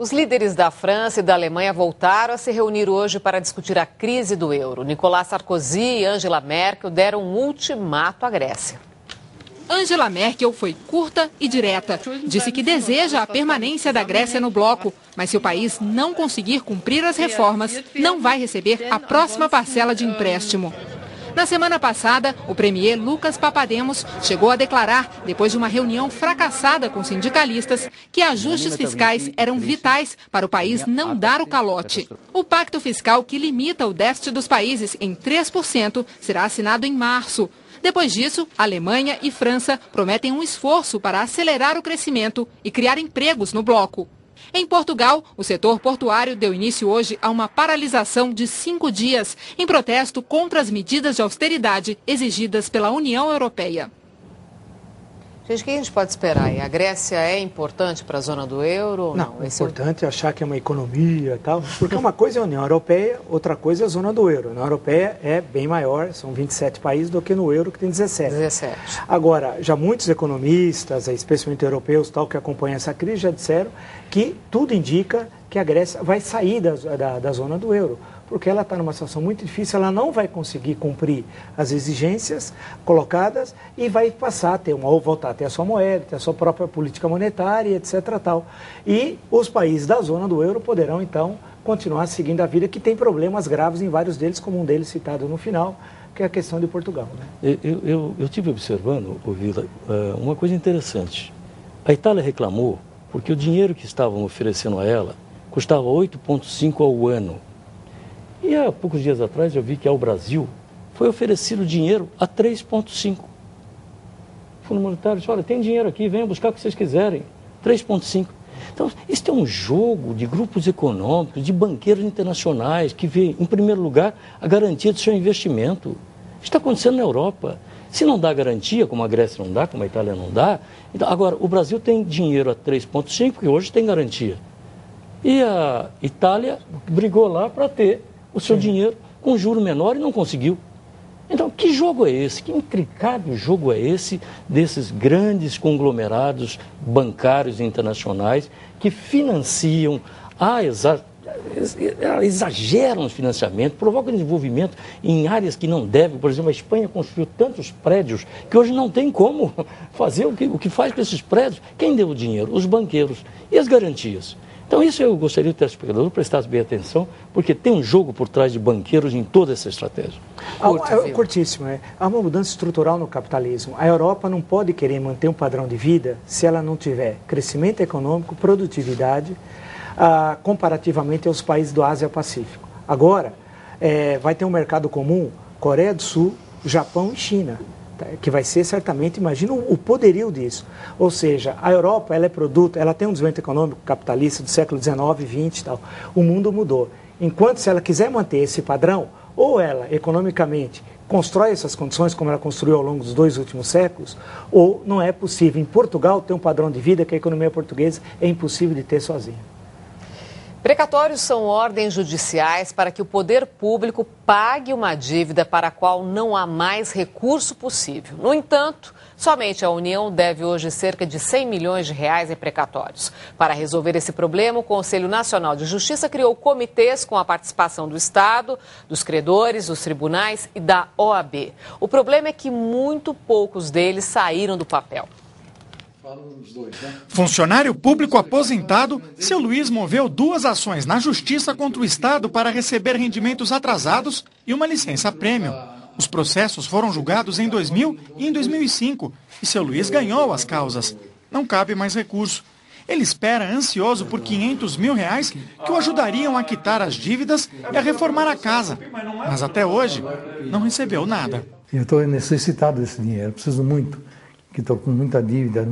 Os líderes da França e da Alemanha voltaram a se reunir hoje para discutir a crise do euro. Nicolas Sarkozy e Angela Merkel deram um ultimato à Grécia. Angela Merkel foi curta e direta. Disse que deseja a permanência da Grécia no bloco, mas se o país não conseguir cumprir as reformas, não vai receber a próxima parcela de empréstimo. Na semana passada, o premier Lucas Papademos chegou a declarar, depois de uma reunião fracassada com sindicalistas, que ajustes fiscais eram vitais para o país não dar o calote. O pacto fiscal que limita o déficit dos países em 3% será assinado em março. Depois disso, Alemanha e França prometem um esforço para acelerar o crescimento e criar empregos no bloco. Em Portugal, o setor portuário deu início hoje a uma paralisação de 5 dias, em protesto contra as medidas de austeridade exigidas pela União Europeia. Gente, o que a gente pode esperar? A Grécia é importante para a zona do euro? Ou não, é importante achar que é uma economia e tal, porque uma coisa é a União Europeia, outra coisa é a zona do euro. A União Europeia é bem maior, são 27 países, do que no euro, que tem 17. Agora, já muitos economistas, especialmente europeus, tal, que acompanham essa crise, já disseram que tudo indica que a Grécia vai sair da zona do euro, porque ela está numa situação muito difícil, ela não vai conseguir cumprir as exigências colocadas e vai passar a ter ou voltar a ter a sua moeda, ter a sua própria política monetária, etc. Tal. E os países da zona do euro poderão, então, continuar seguindo a vida, que tem problemas graves em vários deles, como um deles citado no final, que é a questão de Portugal. Né? Eu estive observando, Vila, uma coisa interessante. A Itália reclamou porque o dinheiro que estavam oferecendo a ela custava 8,5 ao ano. E há poucos dias atrás eu vi que ao Brasil foi oferecido dinheiro a 3,5. O Fundo Monetário disse, olha, tem dinheiro aqui, venham buscar o que vocês quiserem. 3,5. Então, isso é um jogo de grupos econômicos, de banqueiros internacionais, que vê, em primeiro lugar, a garantia do seu investimento. Isso está acontecendo na Europa. Se não dá garantia, como a Grécia não dá, como a Itália não dá, então, agora, o Brasil tem dinheiro a 3,5, porque hoje tem garantia. E a Itália brigou lá para ter o seu dinheiro com juro menor e não conseguiu. Então, que jogo é esse? Que intricado jogo é esse desses grandes conglomerados bancários internacionais que financiam, exageram os financiamentos, provocam desenvolvimento em áreas que não devem. Por exemplo, a Espanha construiu tantos prédios que hoje não tem como fazer o que faz com esses prédios. Quem deu o dinheiro? Os banqueiros. E as garantias? Então, isso eu gostaria que o telespectador prestasse bem atenção, porque tem um jogo por trás de banqueiros em toda essa estratégia. Curtíssimo. Há uma mudança estrutural no capitalismo. A Europa não pode querer manter um padrão de vida se ela não tiver crescimento econômico, produtividade, comparativamente aos países do Ásia-Pacífico. Agora, vai ter um mercado comum, Coreia do Sul, Japão e China, que vai ser certamente, imagina o poderio disso. Ou seja, a Europa, ela é produto, ela tem um desenvolvimento econômico capitalista do século XIX, XX e tal. O mundo mudou. Enquanto, se ela quiser manter esse padrão, ou ela, economicamente, constrói essas condições como ela construiu ao longo dos 2 últimos séculos, ou não é possível em Portugal ter um padrão de vida que a economia portuguesa é impossível de ter sozinha. Precatórios são ordens judiciais para que o poder público pague uma dívida para a qual não há mais recurso possível. No entanto, somente a União deve hoje cerca de 100 milhões de reais em precatórios. Para resolver esse problema, o Conselho Nacional de Justiça criou comitês com a participação do Estado, dos credores, dos tribunais e da OAB. O problema é que muito poucos deles saíram do papel. Funcionário público aposentado, seu Luiz moveu 2 ações na Justiça contra o Estado para receber rendimentos atrasados e uma licença-prêmio. Os processos foram julgados em 2000 e em 2005 e seu Luiz ganhou as causas. Não cabe mais recurso. Ele espera, ansioso, por R$500 mil que o ajudariam a quitar as dívidas e a reformar a casa. Mas até hoje, não recebeu nada. Eu estou necessitado desse dinheiro, preciso muito. Que estou com muita dívida,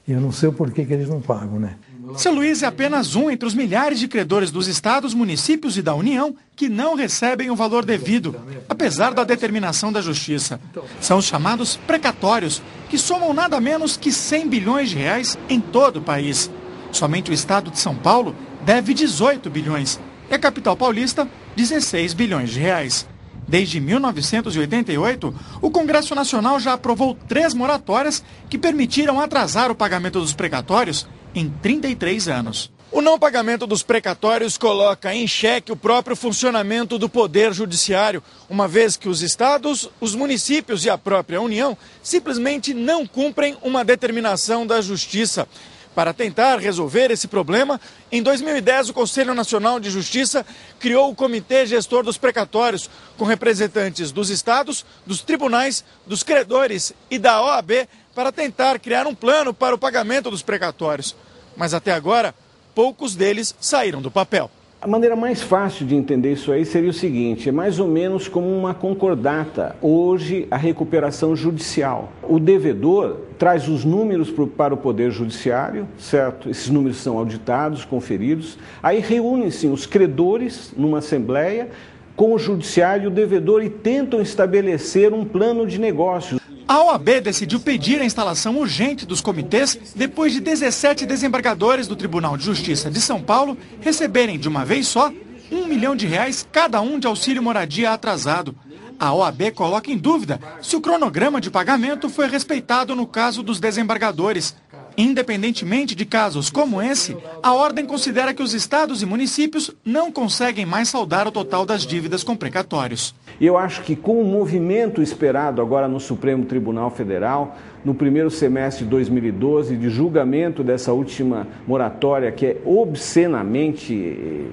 e eu não sei o porquê que eles não pagam, né? Seu Luiz é apenas um entre os milhares de credores dos estados, municípios e da União que não recebem o valor devido, apesar da determinação da Justiça. São os chamados precatórios, que somam nada menos que 100 bilhões de reais em todo o país. Somente o estado de São Paulo deve 18 bilhões e a capital paulista 16 bilhões de reais. Desde 1988, o Congresso Nacional já aprovou 3 moratórias que permitiram atrasar o pagamento dos precatórios em 33 anos. O não pagamento dos precatórios coloca em xeque o próprio funcionamento do Poder Judiciário, uma vez que os estados, os municípios e a própria União simplesmente não cumprem uma determinação da Justiça. Para tentar resolver esse problema, em 2010 o Conselho Nacional de Justiça criou o Comitê Gestor dos Precatórios, com representantes dos estados, dos tribunais, dos credores e da OAB, para tentar criar um plano para o pagamento dos precatórios. Mas até agora, poucos deles saíram do papel. A maneira mais fácil de entender isso aí seria o seguinte, é mais ou menos como uma concordata, hoje a recuperação judicial. O devedor traz os números para o Poder Judiciário, certo? Esses números são auditados, conferidos, aí reúnem-se os credores numa assembleia com o Judiciário e o devedor e tentam estabelecer um plano de negócios. A OAB decidiu pedir a instalação urgente dos comitês depois de 17 desembargadores do Tribunal de Justiça de São Paulo receberem de uma vez só R$1 milhão cada um de auxílio moradia atrasado. A OAB coloca em dúvida se o cronograma de pagamento foi respeitado no caso dos desembargadores. Independentemente de casos como esse, a ordem considera que os estados e municípios não conseguem mais saldar o total das dívidas com precatórios. E eu acho que com o movimento esperado agora no Supremo Tribunal Federal, no primeiro semestre de 2012, de julgamento dessa última moratória que é obscenamente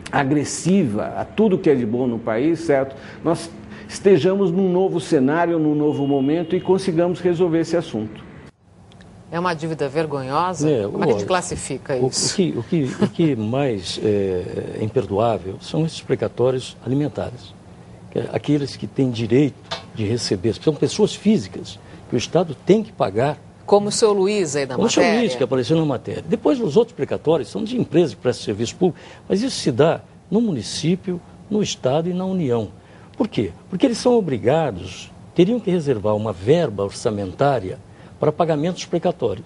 agressiva a tudo que é de bom no país, certo? Nós estejamos num novo cenário, num novo momento e consigamos resolver esse assunto. É uma dívida vergonhosa? Como é que a gente classifica isso? O que mais é imperdoável são esses precatórios alimentares. Aqueles que têm direito de receber, são pessoas físicas que o Estado tem que pagar. Como o seu Luiz aí na matéria. Como o seu Luiz, que apareceu na matéria. Depois, os outros precatórios são de empresas que prestam serviço público, mas isso se dá no município, no Estado e na União. Por quê? Porque eles são obrigados, teriam que reservar uma verba orçamentária para pagamentos precatórios.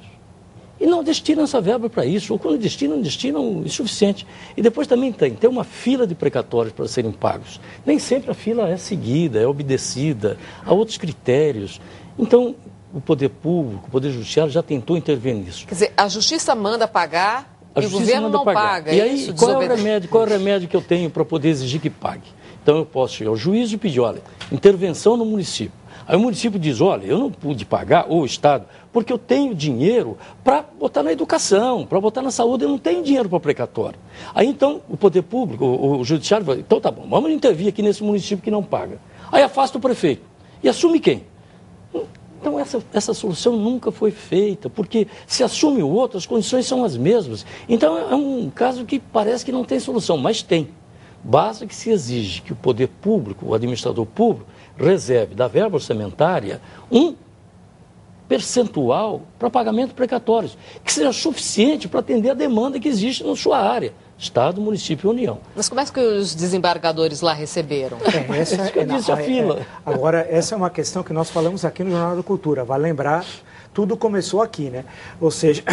E não destinam essa verba para isso, ou quando destinam o suficiente. E depois também tem uma fila de precatórios para serem pagos. Nem sempre a fila é seguida, é obedecida, há outros critérios. Então, o poder público, o poder judiciário já tentou intervir nisso. Quer dizer, a justiça manda pagar e o governo não paga. E aí, qual é o remédio que eu tenho para poder exigir que pague? Então, eu posso ir ao juiz e pedir, olha, intervenção no município. Aí o município diz, olha, eu não pude pagar, ou o Estado, porque eu tenho dinheiro para botar na educação, para botar na saúde, eu não tenho dinheiro para precatório. Aí então o poder público, o judiciário vai, então tá bom, vamos intervir aqui nesse município que não paga. Aí afasta o prefeito. E assume quem? Então essa solução nunca foi feita, porque se assume o outro, as condições são as mesmas. Então é um caso que parece que não tem solução, mas tem. Basta que se exige que o poder público, o administrador público, reserve da verba orçamentária um percentual para pagamento precatórios, que seja suficiente para atender a demanda que existe na sua área, Estado, município e União. Mas como é que os desembargadores lá receberam? Essa que eu disse, a fila. Agora, essa é uma questão que nós falamos aqui no Jornal da Cultura. Vale lembrar, tudo começou aqui, né? Ou seja,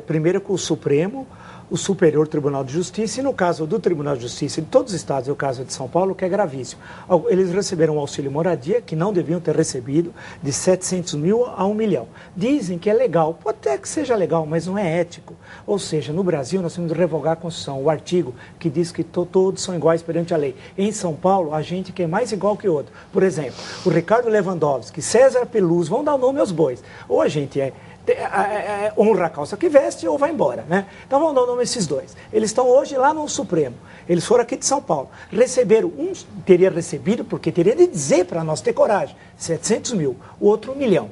primeiro com o Supremo, o Superior Tribunal de Justiça, e no caso do Tribunal de Justiça de todos os estados, é o caso de São Paulo, que é gravíssimo. Eles receberam um auxílio moradia, que não deviam ter recebido, de 700 mil a 1 milhão. Dizem que é legal, pode até que seja legal, mas não é ético. Ou seja, no Brasil nós temos que revogar a Constituição, o artigo que diz que todos são iguais perante a lei. Em São Paulo, a gente que é mais igual que o outro. Por exemplo, o Ricardo Lewandowski, César Peluz, vão dar o nome aos bois. Ou a gente honra a calça que veste ou vai embora, né? Então vamos dar o nome a esses dois. Eles estão hoje lá no Supremo. Eles foram aqui de São Paulo. Receberam, um teria recebido, porque teria de dizer para nós ter coragem, 700 mil, o outro 1 milhão.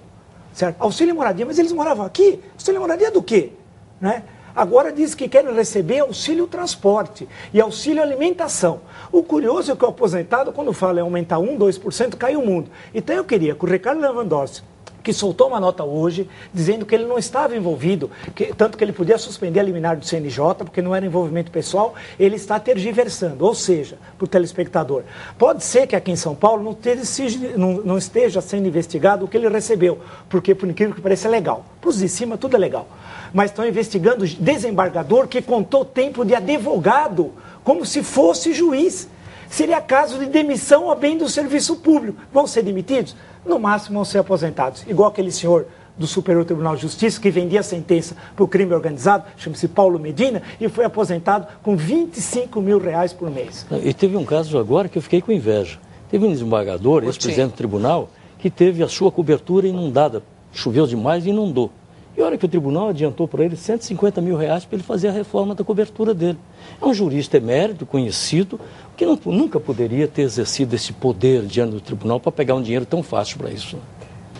Certo? Auxílio moradia, mas eles moravam aqui. Auxílio moradia do quê? Né? Agora diz que querem receber auxílio transporte e auxílio alimentação. O curioso é que o aposentado, quando fala em aumentar 1%, 2%, cai o mundo. Então eu queria que o Ricardo Lewandowski, que soltou uma nota hoje dizendo que ele não estava envolvido, tanto que ele podia suspender a liminar do CNJ, porque não era envolvimento pessoal, ele está tergiversando. Ou seja, para o telespectador, pode ser que aqui em São Paulo não esteja sendo investigado o que ele recebeu, porque, por incrível que pareça, é legal. Para os de cima, tudo é legal. Mas estão investigando desembargador que contou tempo de advogado, como se fosse juiz. Seria caso de demissão a bem do serviço público. Vão ser demitidos? No máximo vão ser aposentados. Igual aquele senhor do Superior Tribunal de Justiça, que vendia sentença para o crime organizado, chama-se Paulo Medina, e foi aposentado com R$25 mil por mês. E teve um caso agora que eu fiquei com inveja. Teve um desembargador, ex-presidente do tribunal, que teve a sua cobertura inundada. Choveu demais e inundou. E a hora que o tribunal adiantou para ele R$150 mil para ele fazer a reforma da cobertura dele. É um jurista emérito, conhecido, que nunca poderia ter exercido esse poder diante do tribunal para pegar um dinheiro tão fácil para isso.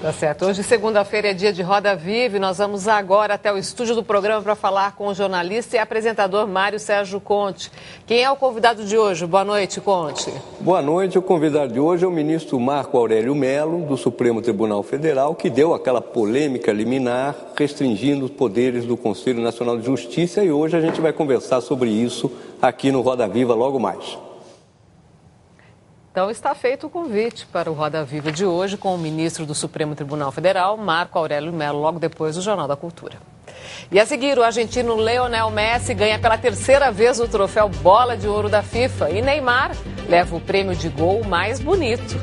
Tá certo. Hoje, segunda-feira, é dia de Roda Viva e nós vamos agora até o estúdio do programa para falar com o jornalista e apresentador Mário Sérgio Conte. Quem é o convidado de hoje? Boa noite, Conte. Boa noite. O convidado de hoje é o ministro Marco Aurélio Mello, do Supremo Tribunal Federal, que deu aquela polêmica liminar restringindo os poderes do Conselho Nacional de Justiça, e hoje a gente vai conversar sobre isso aqui no Roda Viva logo mais. Então está feito o convite para o Roda Viva de hoje com o ministro do Supremo Tribunal Federal, Marco Aurélio Mello, logo depois do Jornal da Cultura. E a seguir, o argentino Lionel Messi ganha pela terceira vez o troféu Bola de Ouro da FIFA e Neymar leva o prêmio de gol mais bonito.